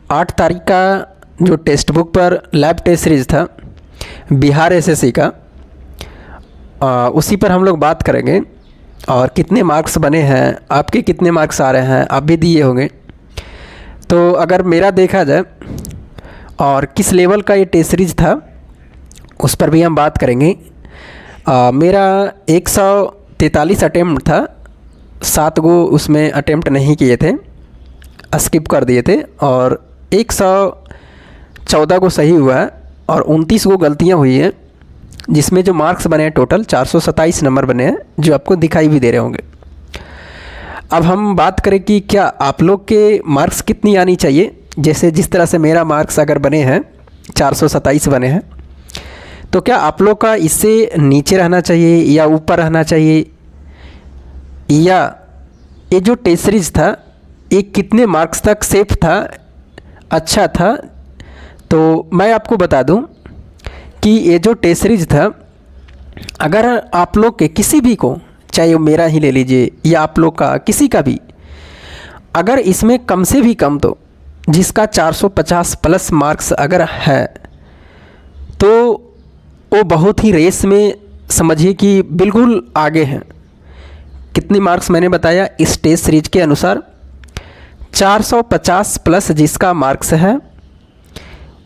8 तारीख का जो टेक्स्ट बुक पर लैब टेस्ट सीरीज़ था बिहार एसएससी का, उसी पर हम लोग बात करेंगे। और कितने मार्क्स बने हैं, आपके कितने मार्क्स आ रहे हैं, आप भी दिए होंगे। तो अगर मेरा देखा जाए और किस लेवल का ये टेस्ट सीरीज़ था उस पर भी हम बात करेंगे। मेरा 143 अटेम्प्ट था, 7 गो उसमें अटेम्प्ट नहीं किए थे, स्किप कर दिए थे, और 114 को सही हुआ है और 29 को गलतियां हुई हैं, जिसमें जो मार्क्स बने हैं टोटल 427 नंबर बने हैं, जो आपको दिखाई भी दे रहे होंगे। अब हम बात करें कि क्या आप लोग के मार्क्स कितनी आनी चाहिए। जैसे जिस तरह से मेरा मार्क्स अगर बने हैं 427 बने हैं, तो क्या आप लोग का इससे नीचे रहना चाहिए या ऊपर रहना चाहिए, या ये जो टेस्ट सीरीज़ था ये कितने मार्क्स तक सेफ था, अच्छा था। तो मैं आपको बता दूं कि ये जो टेस्ट सीरीज़ था, अगर आप लोग के किसी भी को, चाहे वो मेरा ही ले लीजिए या आप लोग का किसी का भी, अगर इसमें कम से भी कम, तो जिसका 450 प्लस मार्क्स अगर है तो वो बहुत ही रेस में समझिए कि बिल्कुल आगे हैं। कितने मार्क्स मैंने बताया इस टेस्ट सीरीज के अनुसार, 450 प्लस जिसका मार्क्स है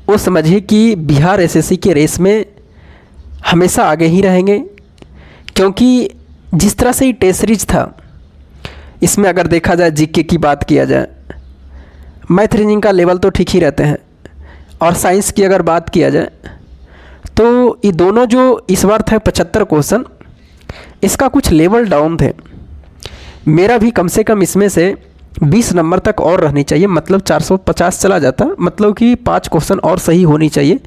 वो समझिए कि बिहार एसएससी के रेस में हमेशा आगे ही रहेंगे। क्योंकि जिस तरह से ये टेस्ट सीरीज था, इसमें अगर देखा जाए जीके की बात किया जाए, मैथ रीजनिंग का लेवल तो ठीक ही रहते हैं, और साइंस की अगर बात किया जाए तो ये दोनों जो इस बार थे 75 क्वेश्चन, इसका कुछ लेवल डाउन थे। मेरा भी कम से कम इसमें से 20 नंबर तक और रहनी चाहिए, मतलब 450 चला जाता, मतलब कि 5 क्वेश्चन और सही होनी चाहिए।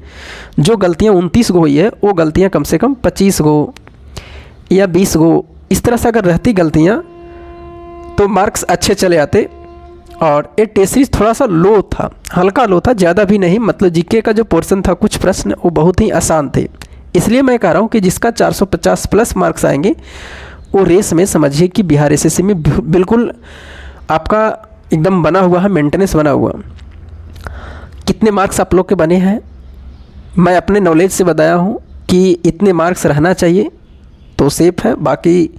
जो गलतियां 29 गो हुई है वो गलतियां कम से कम 25 गो या 20 गो, इस तरह से अगर रहती गलतियां तो मार्क्स अच्छे चले आते। और ये टेस्ट सीरीज थोड़ा सा लो था, हल्का लो था, ज़्यादा भी नहीं। मतलब जीके का जो पोर्शन था, कुछ प्रश्न वो बहुत ही आसान थे। इसलिए मैं कह रहा हूँ कि जिसका 450 प्लस मार्क्स आएंगे वो रेस में समझिए कि बिहार एसएससी में बिल्कुल आपका एकदम बना हुआ है, मेंटेनेंस बना हुआ। कितने मार्क्स आप लोग के बने हैं, मैं अपने नॉलेज से बताया हूँ कि इतने मार्क्स रहना चाहिए तो सेफ है। बाकी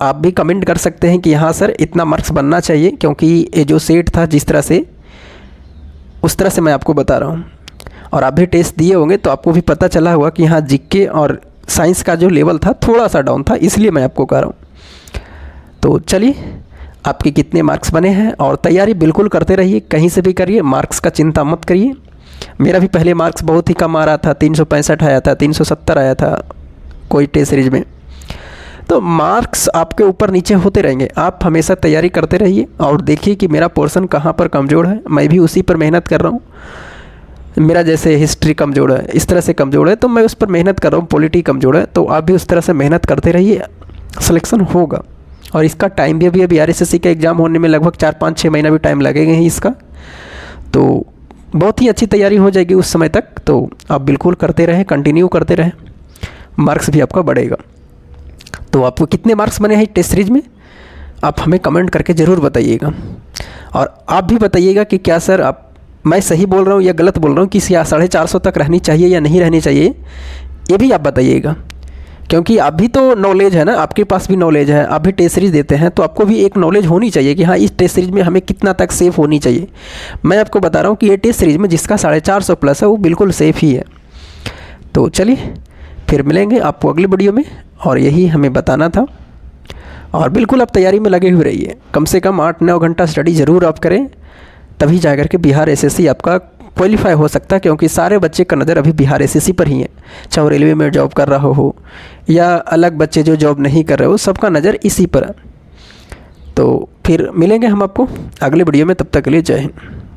आप भी कमेंट कर सकते हैं कि हाँ सर इतना मार्क्स बनना चाहिए, क्योंकि ये जो सेट था जिस तरह से, उस तरह से मैं आपको बता रहा हूँ। और आप भी टेस्ट दिए होंगे तो आपको भी पता चला होगा कि हाँ जीके और साइंस का जो लेवल था थोड़ा सा डाउन था, इसलिए मैं आपको कह रहा हूँ। तो चलिए, आपके कितने मार्क्स बने हैं, और तैयारी बिल्कुल करते रहिए, कहीं से भी करिए, मार्क्स का चिंता मत करिए। मेरा भी पहले मार्क्स बहुत ही कम आ रहा था, 365 आया था, 370 आया था कोई टेस्ट सीरीज में। तो मार्क्स आपके ऊपर नीचे होते रहेंगे, आप हमेशा तैयारी करते रहिए और देखिए कि मेरा पोर्शन कहाँ पर कमज़ोर है। मैं भी उसी पर मेहनत कर रहा हूँ। मेरा जैसे हिस्ट्री कमज़ोर है, इस तरह से कमज़ोर है, तो मैं उस पर मेहनत कर रहा हूँ। पॉलिटी कमज़ोर है, तो आप भी उस तरह से मेहनत करते रहिए, सिलेक्शन होगा। और इसका टाइम भी अभी आरएसएससी का एग्ज़ाम होने में लगभग 4-5-6 महीना भी टाइम लगेगा ही इसका, तो बहुत ही अच्छी तैयारी हो जाएगी उस समय तक। तो आप बिल्कुल करते रहें, कंटिन्यू करते रहें, मार्क्स भी आपका बढ़ेगा। तो आपको कितने मार्क्स बने हैं टेस्ट सीरीज में, आप हमें कमेंट करके ज़रूर बताइएगा। और आप भी बताइएगा कि क्या सर मैं सही बोल रहा हूँ या गलत बोल रहा हूँ, कि 450 तक रहनी चाहिए या नहीं रहनी चाहिए, ये भी आप बताइएगा। क्योंकि आप भी तो नॉलेज है ना, आपके पास भी नॉलेज है, आप भी टेस्ट सीरीज देते हैं, तो आपको भी एक नॉलेज होनी चाहिए कि हाँ इस टेस्ट सीरीज में हमें कितना तक सेफ होनी चाहिए। मैं आपको बता रहा हूँ कि ये टेस्ट सीरीज में जिसका 450 प्लस है वो बिल्कुल सेफ़ ही है। तो चलिए, फिर मिलेंगे आपको अगली वीडियो में, और यही हमें बताना था। और बिल्कुल आप तैयारी में लगे हुए रहिए, कम से कम 8-9 घंटा स्टडी ज़रूर आप करें, तभी जा कर के बिहार एसएससी आपका क्वालिफाई हो सकता है। क्योंकि सारे बच्चे का नज़र अभी बिहार एसएससी पर ही है, चाहे वो रेलवे में जॉब कर रहा हो या अलग बच्चे जो जॉब नहीं कर रहे हो, सबका नज़र इसी पर है। तो फिर मिलेंगे हम आपको अगले वीडियो में, तब तक के लिए जय हिंद।